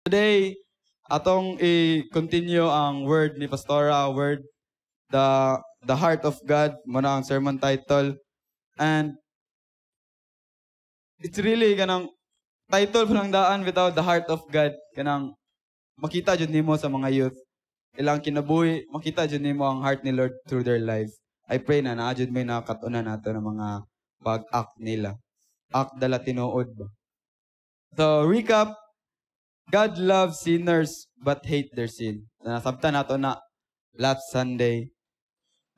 Today, atong i-continue ang word ni Pastora, word, the heart of God, muna ang sermon title. And it's really kanang title po ng daan without the heart of God. Kanang makita dyan nimo sa mga youth. Ilang kinabuhi, makita dyan nimo ang heart ni Lord through their life. I pray na naadyan may nakatunan nato ng mga pag-act nila. Act dala tinuod ba? So, recap. God loves sinners but hate their sin. Nasabtan nato na last Sunday.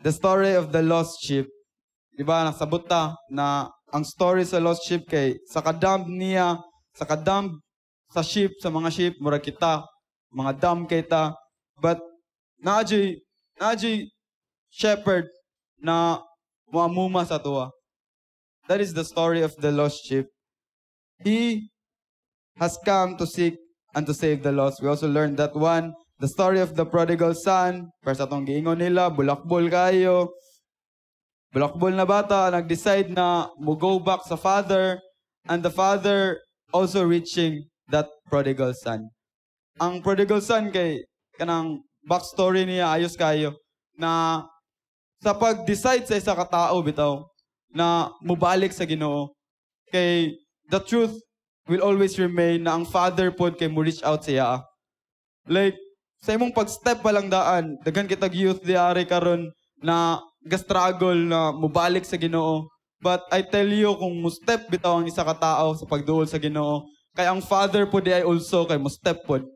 The story of the lost sheep. Diba, nasabot ta na ang story sa lost sheep kay sa kadamb niya, sa kadamb sa sheep, sa mga sheep, mura kita, mga dam kay ta. But naadjay shepherd na muamuma sa tuwa. That is the story of the lost sheep. He has come to seek and to save the lost. We also learned that one, the story of the prodigal son, para sa itong giingon nila, bulakbol kayo. Bulakbol na bata, nag-decide na go back sa father, and the father also reaching that prodigal son. Ang prodigal son kay kanang backstory niya ayos kayo na sa pag-decide sa isa ka tao bitaw na mubalik sa Ginoo, kay the truth will always remain na ang father pod kay mo reach out siya. Like, sa imong pag-step pa lang daan, dagan kitag youth diari karon na ga-struggle na mubalik sa Ginoo. But I tell you, kung mo step bitaw ang isa ka tao sa pagduol sa Ginoo, kay ang father pod ay also kay mo step pod.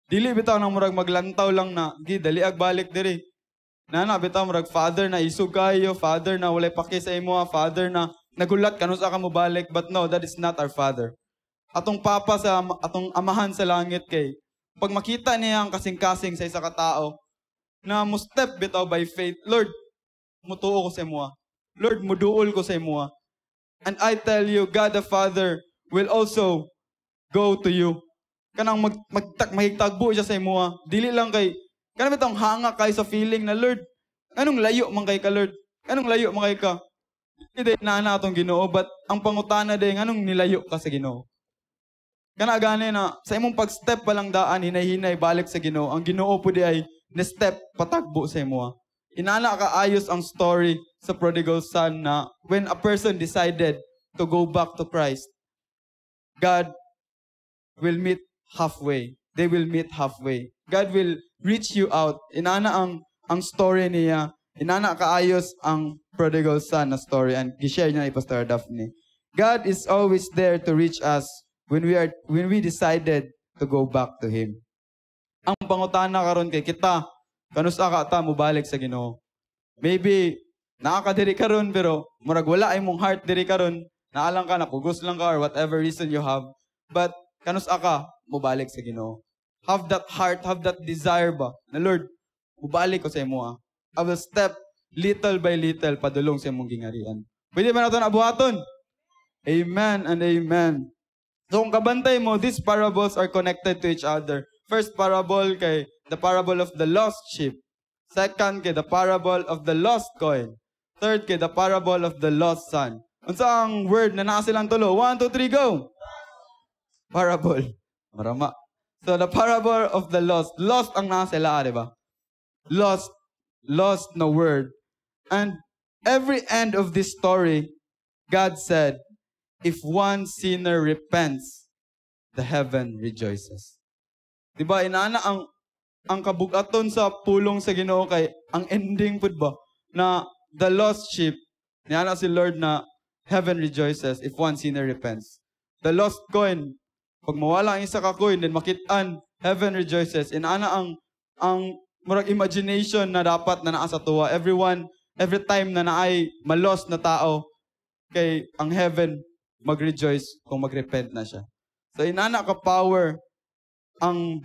Dili bitaw nang murag maglantaw lang na, dali ag balik diri. Nana bitaw murag father na isug kayo, father na walay paki sa imo, father na nagulat kanus ka mo balik, but no, that is not our father. Atong papa sa atong amahan sa langit kay pag makita niya ang kasing-kasing sa isa ka tao na mo step bitaw by faith, Lord, mutuo ko sa imo. Lord, muduol ko sa imo. And I tell you, God the Father will also go to you. Kanang mahigtagbo siya sa imo. Dili lang kay kanang bitong hanga kay sa feeling na Lord, anong layo man kay ka Lord? Anong layo man kay ka? Hindi na atong Ginoo, but ang pangutana din anong nilayo ka sa Ginoo? Kana gani na sa imong pag-step pa lang daan hinay-hinay balik sa Ginoo. Ang Ginoo pud ay na-step patagbo sa imo. Inana ka ayos ang story sa prodigal son na when a person decided to go back to Christ, God will meet halfway. They will meet halfway. God will reach you out. Inana ang story niya. Inana kaayos ang prodigal son na story and gi-share niya ni Pastor Daphne. God is always there to reach us when we decided to go back to Him. Ang pangutana karon kay kita, kanusa ka ta mobalik sa Ginoo. Maybe nakakadiri karon pero murag wala ay mong heart diri karon, naalang ka na pugos lang ka or whatever reason you have, but kanusa ka mobalik sa Ginoo. Have that heart, have that desire ba na Lord, mobalik ko sa imo. I will step little by little padulong sa imong gingarian. Pwede ba naton abuhaton? Amen and amen. So kung kabantay mo, these parables are connected to each other. First parable kay the parable of the lost sheep. Second kay the parable of the lost coin. Third kay the parable of the lost son. Unsa ang word na naa silang tulo? 1, 2, 3, go! Parable. Marama. So the parable of the lost. Lost ang naa sila, di ba? Lost. Lost na word. And every end of this story, God said, if one sinner repents, the heaven rejoices. Diba, inaana ang kabugaton sa pulong sa Ginoo kay ang ending pud ba na the lost sheep, niana si Lord na heaven rejoices if one sinner repents. The lost coin, pag mawala ang isa ka coin, then makit-an, heaven rejoices. Inaana ang murag imagination na dapat na naa sa tuwa. Every time na naay malos na tao, kay ang heaven mag-rejoice kung mag-repent na siya. So inana ka power,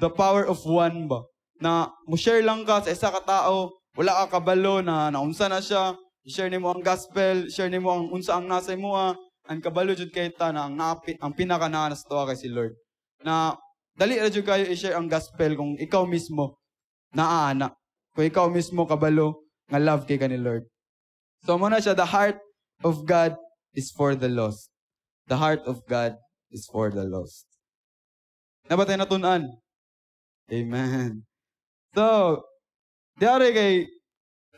the power of one ba, na mo-share lang ka sa isa ka tao, wala ka kabalo na naunsa na siya, i-share nimo ang gospel, share nimo ang unsa ang nasa imo, ang kabalo jud kay ta na ang pinaka naa sa tuwa kay si Lord. Na dali ra jud kayo i-share ang gospel kung ikaw mismo naana, kung ikaw mismo kabalo nga love kay ni Lord. So muna siya, the heart of God is for the lost. The heart of God is for the lost. Nabatay natunan Amen. So, diari kay,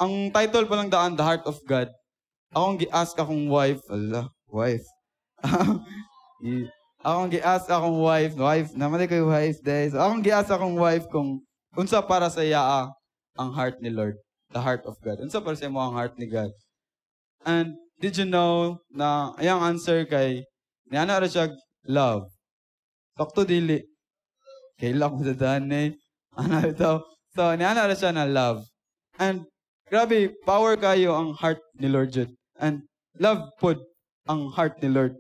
ang title pa lang daan, The Heart of God. Akong gi-ask akong wife, wife. Akong gi-ask akong wife, naman ko yung wife day. So, akong gi-ask akong wife kung unsa para sa iya ang heart ni Lord. The heart of God. Unsa para sa mo ang heart ni God. And did you know na ayang answer kay niana ra siya love. Sakto dili. Kailan ko dadaan eh. Ano ito? So, niana ra siya na love. And grabe, power kayo ang heart ni Lord Jude. And love pod ang heart ni Lord.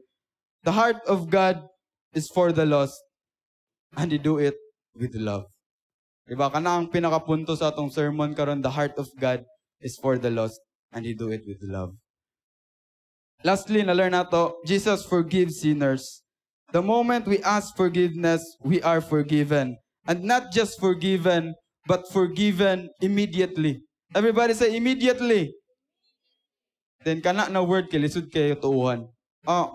The heart of God is for the lost. And He do it with love. Diba? Kana ang pinakapunto sa atong sermon karon, the heart of God is for the lost. And He do it with love. Lastly, na-learn nato, Jesus forgives sinners. The moment we ask forgiveness, we are forgiven. And not just forgiven, but forgiven immediately. Everybody say, immediately. Then, kana na word kay lisod kayo tuuhan.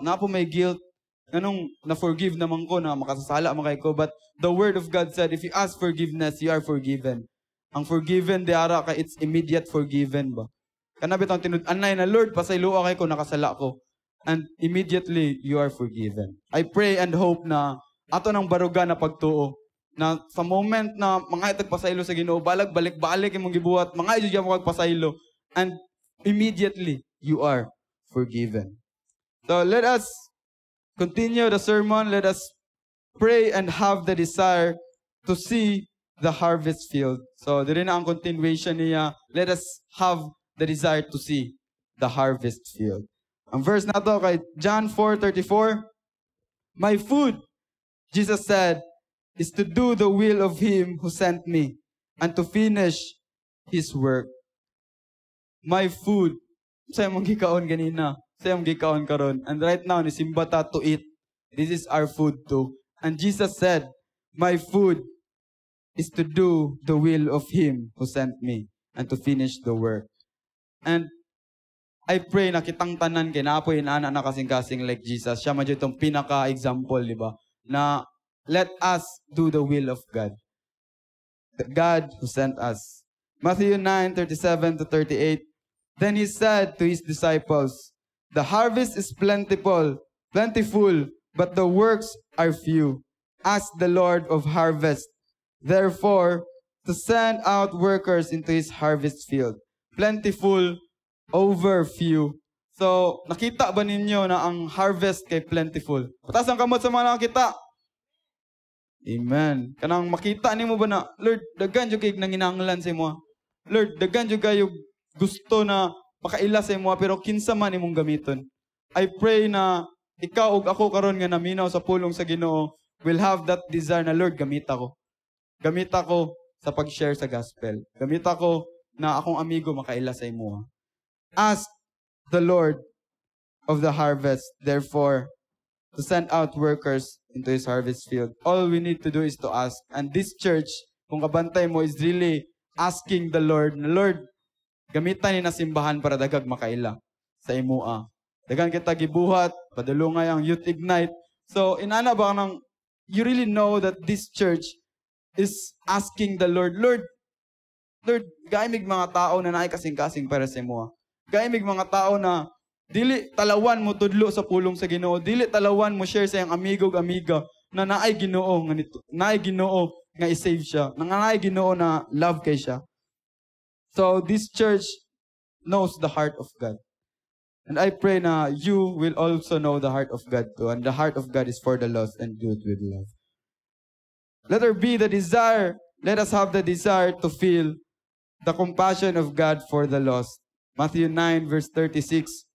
Na po may guilt. Ganong na-forgive naman ko na makasasala makay ko. But the word of God said, if you ask forgiveness, you are forgiven. Ang forgiven, diara ka, it's immediate forgiven ba? Kanabit ang tinud-anay na, Lord, pasayloa kay ko, nakasala ko. And immediately, you are forgiven. I pray and hope na ato ng baruga na pagtuo. Na sa moment na mga itagpasaylo sa Ginoo, balik-balik imong gibuhat, mga idyo mo kagpasaylo. And immediately, you are forgiven. So let us continue the sermon. Let us pray and have the desire to see the harvest field. So diri na ang continuation niya. Let us have the desire to see the harvest field. Ang verse na to kay John 4:34. My food, Jesus said, is to do the will of Him who sent me and to finish His work. My food, sa imong gikaon ganina, sa imong gikaon karon. And right now, nisimba ta to eat. This is our food too. And Jesus said, my food is to do the will of Him who sent me and to finish the work. And I pray na kitang tanan kay naapoy na na kasing-kasing like Jesus. Siya man itong pinaka-example, di ba? Na let us do the will of God. The God who sent us. Matthew 9:37-38. Then He said to His disciples, the harvest is plentiful, but the works are few. Ask the Lord of harvest, therefore, to send out workers into His harvest field. Plentiful over few. So, nakita ba ninyo na ang harvest kay plentiful? Patas ang kamot sa mga nakakita. Amen. Kanang makita nimo ba na, Lord, daghan jud kay nanginahanglan sa imo. Lord, daghan jud kayo gusto na makaila sa imo, pero kinsa man imong gamiton. I pray na ikaw ug ako karon nga naminaw sa pulong sa Ginoo will have that desire na, Lord, gamita ko. Gamita ko sa pag-share sa gospel. Gamita ko na akong amigo makaila sa imo. Ask the Lord of the harvest, therefore, to send out workers into His harvest field. All we need to do is to ask. And this church, kung kabantay mo, is really asking the Lord, Lord, gamitan ni na simbahan para dagag makaila sa imua. Dagan kita gibuhat, padulungay ang Youth Ignite. So, inana ba nang, you really know that this church is asking the Lord, Lord, gaimig mga tao na naay kasing-kasing para sa imua. Gaimig mga tao na dili talawan mo tudlo sa pulong sa Ginoo, dili talawan mo share sa iyang amigo-amiga na naay Ginoo nga nito, naay Ginoo nga i-save siya, naay Ginoo na love kay siya. So this church knows the heart of God. And I pray na you will also know the heart of God too. And the heart of God is for the lost and do it with love. Let there be the desire, let us have the desire to feel the compassion of God for the lost. Matthew 9:36.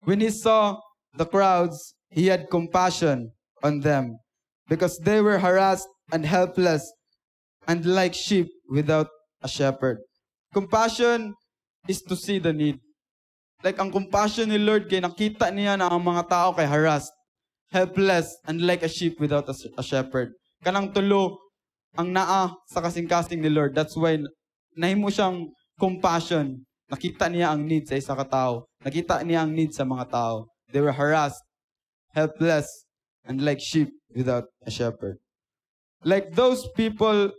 When He saw the crowds, He had compassion on them because they were harassed and helpless and like sheep without a shepherd. Compassion is to see the need. Like ang compassion ni Lord kay nakita niya na ang mga tao kay harassed, helpless, and like a sheep without a shepherd. Kanang tulo ang naa sa kasing-kasing ni Lord. That's why nahimo siyang compassion. Nakita niya ang need sa isa ka tao. Nakita niya ang need sa mga tao. They were harassed, helpless, and like sheep without a shepherd. like those people,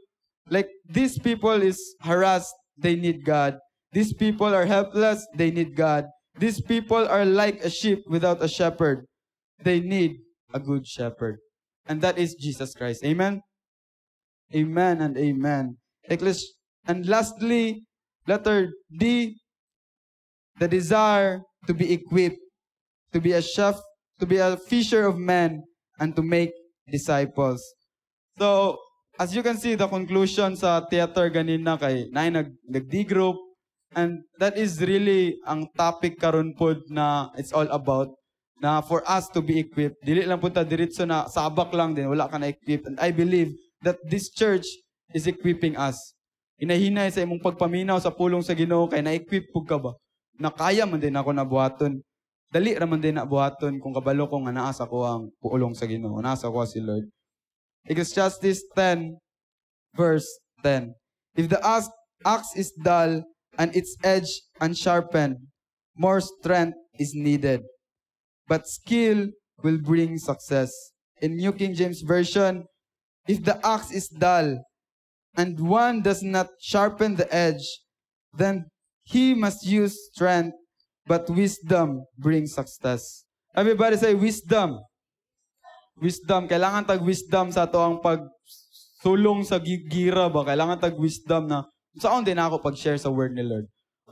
like these people is harassed, they need God. These people are helpless, they need God. These people are like a sheep without a shepherd. They need a good shepherd. And that is Jesus Christ. Amen? Amen and amen. And lastly, letter D, the desire to be equipped, to be a chef, to be a fisher of men, and to make disciples. So, as you can see, the conclusion sa theater ganina kay nag-D-group, and that is really ang topic karon pod na it's all about, na for us to be equipped. Dili lang punta diretso na sabak lang din, wala ka na equipped. And I believe that this church is equipping us. Inahinay sa imong pagpaminaw sa pulong sa Ginoo kay na-equip pug ka ba? Na kaya man din ako nabuhaton. Dali ra man din na buhaton kung kabalo ko nga naa sa ko ang pulong sa Ginoo, naa sa ko si Lord. Ecclesiastes 10 verse 10. If the axe is dull and its edge unsharpened, more strength is needed. But skill will bring success. In New King James Version, if the axe is dull and one does not sharpen the edge, then he must use strength, but wisdom brings success. Everybody say wisdom. Wisdom. Kailangan tag-wisdom sa to ang pagsulong sa gira ba? Kailangan tag-wisdom na saan din ako pag-share sa word ni Lord.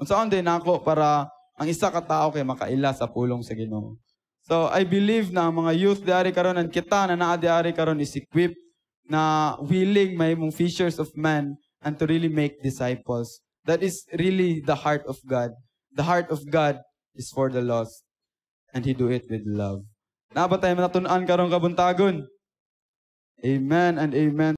Saan din ako para ang isa ka tao kay makaila sa pulong sa Ginoo. So, I believe na ang mga youth diari karon and kita na naa diari karon is equipped na willing may mong fishers of men and to really make disciples. That is really the heart of God. The heart of God is for the lost. And He do it with love. Naaba tayo matun-an karong kabuntagon. Amen and amen.